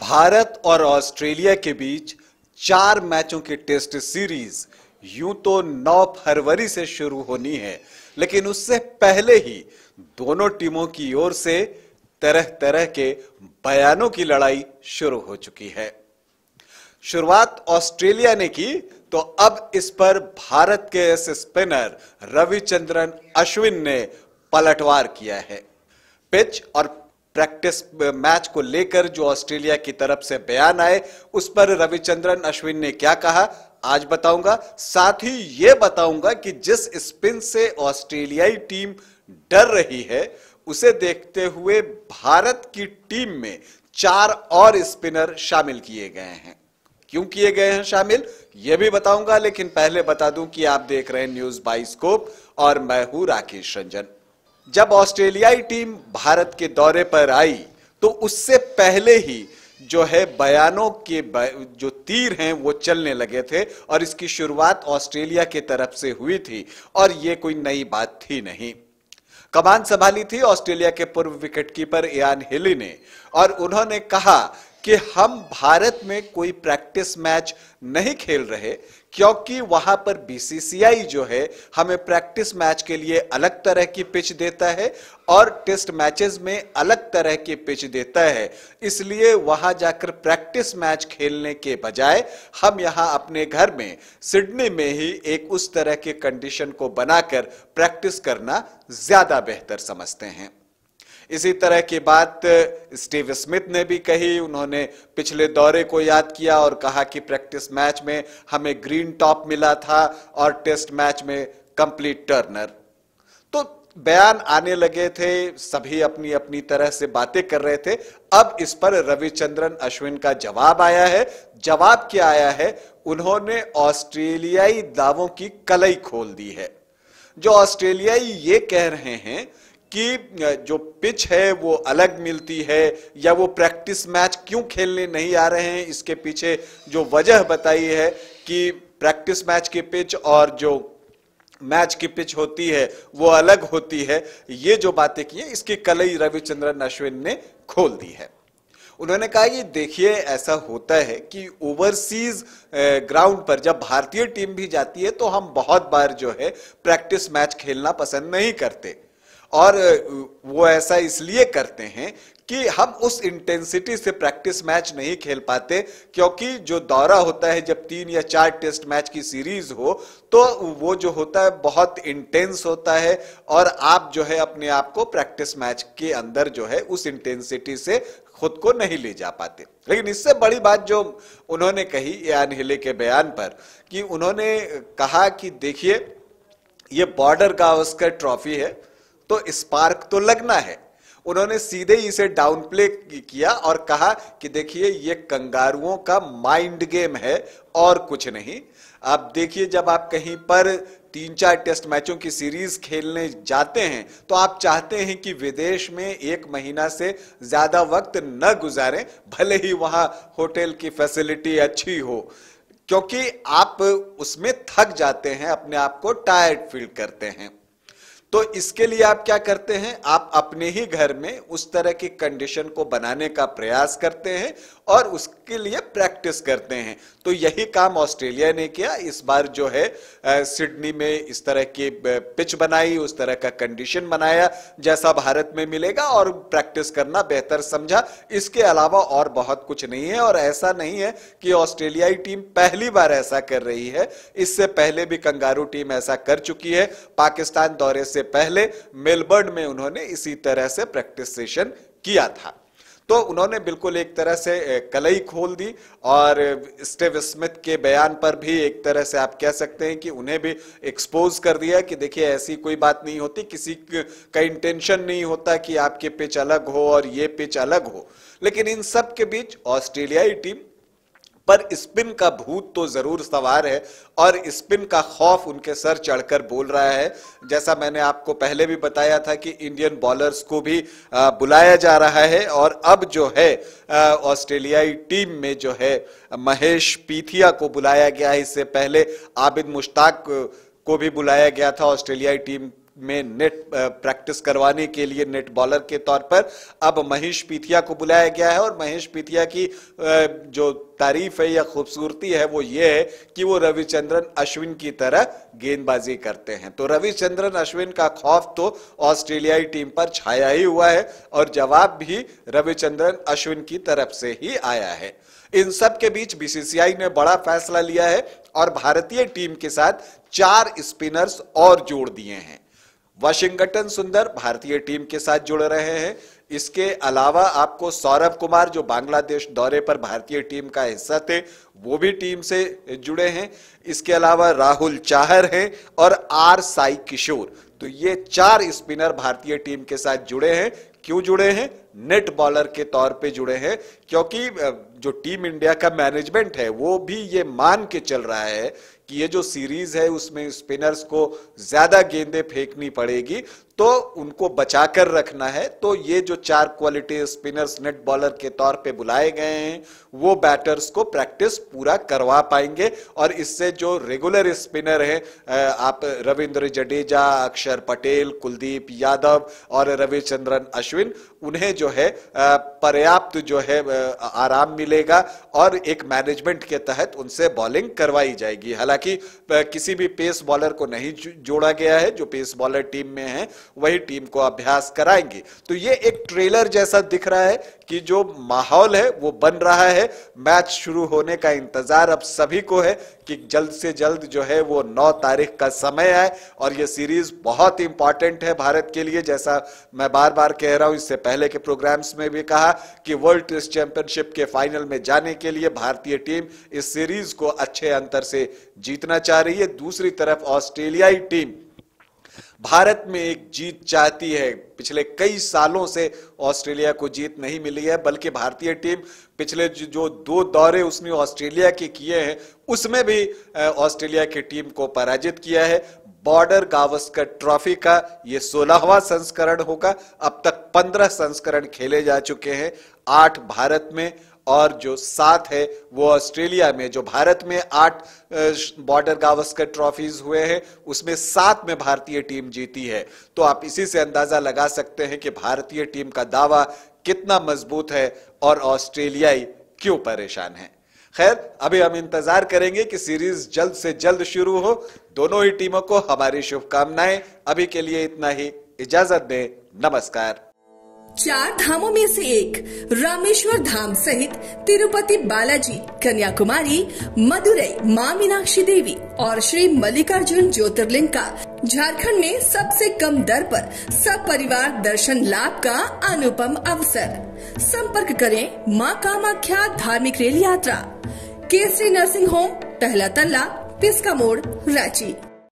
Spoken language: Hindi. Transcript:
भारत और ऑस्ट्रेलिया के बीच 4 मैचों की टेस्ट सीरीज यूं तो 9 फरवरी से शुरू होनी है, लेकिन उससे पहले ही दोनों टीमों की ओर से तरह तरह के बयानों की लड़ाई शुरू हो चुकी है। शुरुआत ऑस्ट्रेलिया ने की तो अब इस पर भारत के एस स्पिनर रविचंद्रन अश्विन ने पलटवार किया है। पिच और प्रैक्टिस मैच को लेकर जो ऑस्ट्रेलिया की तरफ से बयान आए, उस पर रविचंद्रन अश्विन ने क्या कहा आज बताऊंगा। साथ ही यह बताऊंगा कि जिस स्पिन से ऑस्ट्रेलियाई टीम डर रही है, उसे देखते हुए भारत की टीम में 4 और स्पिनर शामिल किए गए हैं। क्यों किए गए हैं शामिल, यह भी बताऊंगा, लेकिन पहले बता दूं कि आप देख रहे हैं न्यूज बाइस्कोप और मैं हूं राकेश रंजन। जब ऑस्ट्रेलियाई टीम भारत के दौरे पर आई तो उससे पहले ही जो है बयानों के जो तीर हैं वो चलने लगे थे और इसकी शुरुआत ऑस्ट्रेलिया की तरफ से हुई थी और ये कोई नई बात थी नहीं। कमान संभाली थी ऑस्ट्रेलिया के पूर्व विकेटकीपर इयान हिली ने और उन्होंने कहा कि हम भारत में कोई प्रैक्टिस मैच नहीं खेल रहे, क्योंकि वहां पर बीसीसीआई जो है हमें प्रैक्टिस मैच के लिए अलग तरह की पिच देता है और टेस्ट मैचेस में अलग तरह की पिच देता है। इसलिए वहां जाकर प्रैक्टिस मैच खेलने के बजाय हम यहां अपने घर में सिडनी में ही एक उस तरह के कंडीशन को बनाकर प्रैक्टिस करना ज्यादा बेहतर समझते हैं। इसी तरह की बात स्टीव स्मिथ ने भी कही। उन्होंने पिछले दौरे को याद किया और कहा कि प्रैक्टिस मैच में हमें ग्रीन टॉप मिला था और टेस्ट मैच में कंप्लीट टर्नर। तो बयान आने लगे थे, सभी अपनी अपनी तरह से बातें कर रहे थे। अब इस पर रविचंद्रन अश्विन का जवाब आया है। जवाब क्या आया है, उन्होंने ऑस्ट्रेलियाई दावों की कलई खोल दी है। जो ऑस्ट्रेलियाई ये कह रहे हैं कि जो पिच है वो अलग मिलती है या वो प्रैक्टिस मैच क्यों खेलने नहीं आ रहे हैं, इसके पीछे जो वजह बताई है कि प्रैक्टिस मैच की पिच और जो मैच की पिच होती है वो अलग होती है, ये जो बातें की हैं इसकी कलई रविचंद्रन अश्विन ने खोल दी है। उन्होंने कहा कि देखिए, ऐसा होता है कि ओवरसीज ग्राउंड पर जब भारतीय टीम भी जाती है तो हम बहुत बार जो है प्रैक्टिस मैच खेलना पसंद नहीं करते और वो ऐसा इसलिए करते हैं कि हम उस इंटेंसिटी से प्रैक्टिस मैच नहीं खेल पाते, क्योंकि जो दौरा होता है जब 3 या 4 टेस्ट मैच की सीरीज हो तो वो जो होता है बहुत इंटेंस होता है और आप जो है अपने आप को प्रैक्टिस मैच के अंदर जो है उस इंटेंसिटी से खुद को नहीं ले जा पाते। लेकिन इससे बड़ी बात जो उन्होंने कही इयान हिली के बयान पर, कि उन्होंने कहा कि देखिए, ये बॉर्डर गावस्कर ट्रॉफी है तो स्पार्क तो लगना है। उन्होंने सीधे इसे डाउन प्ले किया और कहा कि देखिए, ये कंगारुओं का माइंड गेम है और कुछ नहीं। आप देखिए, जब आप कहीं पर 3-4 टेस्ट मैचों की सीरीज खेलने जाते हैं तो आप चाहते हैं कि विदेश में 1 महीना से ज्यादा वक्त न गुजारें, भले ही वहां होटल की फैसिलिटी अच्छी हो, क्योंकि आप उसमें थक जाते हैं, अपने आप को टायर्ड फील करते हैं। तो इसके लिए आप क्या करते हैं, आप अपने ही घर में उस तरह की कंडीशन को बनाने का प्रयास करते हैं और उसके लिए प्रैक्टिस करते हैं। तो यही काम ऑस्ट्रेलिया ने किया। इस बार जो है सिडनी में इस तरह की पिच बनाई, उस तरह का कंडीशन बनाया जैसा भारत में मिलेगा और प्रैक्टिस करना बेहतर समझा। इसके अलावा और बहुत कुछ नहीं है। और ऐसा नहीं है कि ऑस्ट्रेलियाई टीम पहली बार ऐसा कर रही है, इससे पहले भी कंगारू टीम ऐसा कर चुकी है। पाकिस्तान दौरे से पहले मेलबर्न में उन्होंने इसी तरह से प्रैक्टिस सेशन किया था। तो उन्होंने बिल्कुल एक तरह से कलई खोल दी और स्टीव स्मिथ के बयान पर भी एक तरह से आप कह सकते हैं कि उन्हें भी एक्सपोज कर दिया कि देखिए, ऐसी कोई बात नहीं होती, किसी का इंटेंशन नहीं होता कि आपके पिच अलग हो और ये पिच अलग हो। लेकिन इन सब के बीच ऑस्ट्रेलियाई टीम पर स्पिन का भूत तो जरूर सवार है और स्पिन का खौफ उनके सर चढ़कर बोल रहा है। जैसा मैंने आपको पहले भी बताया था कि इंडियन बॉलर्स को भी बुलाया जा रहा है और अब जो है ऑस्ट्रेलियाई टीम में जो है महेश पीथिया को बुलाया गया है। इससे पहले आबिद मुश्ताक को भी बुलाया गया था ऑस्ट्रेलियाई टीम में नेट प्रैक्टिस करवाने के लिए नेट बॉलर के तौर पर अब महेश पीथिया को बुलाया गया है। और महेश पीथिया की जो तारीफ है या खूबसूरती है वो ये है कि वो रविचंद्रन अश्विन की तरह गेंदबाजी करते हैं। तो रविचंद्रन अश्विन का खौफ तो ऑस्ट्रेलियाई टीम पर छाया ही हुआ है और जवाब भी रविचंद्रन अश्विन की तरफ से ही आया है। इन सब के बीच बीसीसीआई ने बड़ा फैसला लिया है और भारतीय टीम के साथ 4 स्पिनर्स और जोड़ दिए हैं। वाशिंगटन सुंदर भारतीय टीम के साथ जुड़ रहे हैं। इसके अलावा आपको सौरभ कुमार जो बांग्लादेश दौरे पर भारतीय टीम का हिस्सा थे वो भी टीम से जुड़े हैं। इसके अलावा राहुल चाहर हैं और आर साई किशोर। तो ये 4 स्पिनर भारतीय टीम के साथ जुड़े हैं। क्यों जुड़े हैं? नेट बॉलर के तौर पे जुड़े हैं, क्योंकि जो टीम इंडिया का मैनेजमेंट है वो भी ये मान के चल रहा है कि ये जो सीरीज है उसमें स्पिनर्स को ज्यादा गेंदें फेंकनी पड़ेगी तो उनको बचाकर रखना है। तो ये जो 4 क्वालिटी स्पिनर्स नेट बॉलर के तौर पे बुलाए गए हैं वो बैटर्स को प्रैक्टिस पूरा करवा पाएंगे और इससे जो रेगुलर स्पिनर हैं आप रविंद्र जडेजा, अक्षर पटेल, कुलदीप यादव और रविचंद्रन अश्विन, उन्हें जो है पर्याप्त जो है आराम मिलेगा और एक मैनेजमेंट के तहत उनसे बॉलिंग करवाई जाएगी। हालांकि किसी भी पेस बॉलर को नहीं जोड़ा गया है, जो पेस बॉलर टीम में है वही टीम को अभ्यास कराएंगे। तो ये एक ट्रेलर जैसा दिख रहा है कि जो माहौल है वो बन रहा है। मैच शुरू होने का इंतजार अब सभी को है कि जल्द से जल्द जो है वो 9 तारीख का समय है और ये सीरीज बहुत इंपॉर्टेंट है भारत के लिए। जैसा मैं बार बार कह रहा हूं, इससे पहले के प्रोग्राम्स में भी कहा कि वर्ल्ड टेस्ट चैंपियनशिप के फाइनल में जाने के लिए भारतीय टीम इस सीरीज को अच्छे अंतर से जीतना चाह रही है। दूसरी तरफ ऑस्ट्रेलियाई टीम भारत में एक जीत चाहती है। पिछले कई सालों से ऑस्ट्रेलिया को जीत नहीं मिली है, बल्कि भारतीय टीम पिछले जो 2 दौरे उसने ऑस्ट्रेलिया के किए हैं उसमें भी ऑस्ट्रेलिया की टीम को पराजित किया है। बॉर्डर गावस्कर ट्रॉफी का ये 16वां संस्करण होगा। अब तक 15 संस्करण खेले जा चुके हैं, 8 भारत में और जो 7 है वो ऑस्ट्रेलिया में। जो भारत में 8 बॉर्डर गावस्कर ट्रॉफीज हुए हैं उसमें 7 में भारतीय टीम जीती है। तो आप इसी से अंदाजा लगा सकते हैं कि भारतीय टीम का दावा कितना मजबूत है और ऑस्ट्रेलियाई क्यों परेशान है। खैर, अभी हम इंतजार करेंगे कि सीरीज जल्द से जल्द शुरू हो। दोनों ही टीमों को हमारी शुभकामनाएं। अभी के लिए इतना ही, इजाजत दें, नमस्कार। 4 धामों में से एक रामेश्वर धाम सहित तिरुपति बालाजी, कन्याकुमारी, मदुरई मां मीनाक्षी देवी और श्री मल्लिकार्जुन ज्योतिर्लिंग का झारखंड में सबसे कम दर पर सब परिवार दर्शन लाभ का अनुपम अवसर। संपर्क करें मां कामाख्या धार्मिक रेल यात्रा, केसरी नर्सिंग होम, टहला तल्ला, पिस्का मोड़, रांची।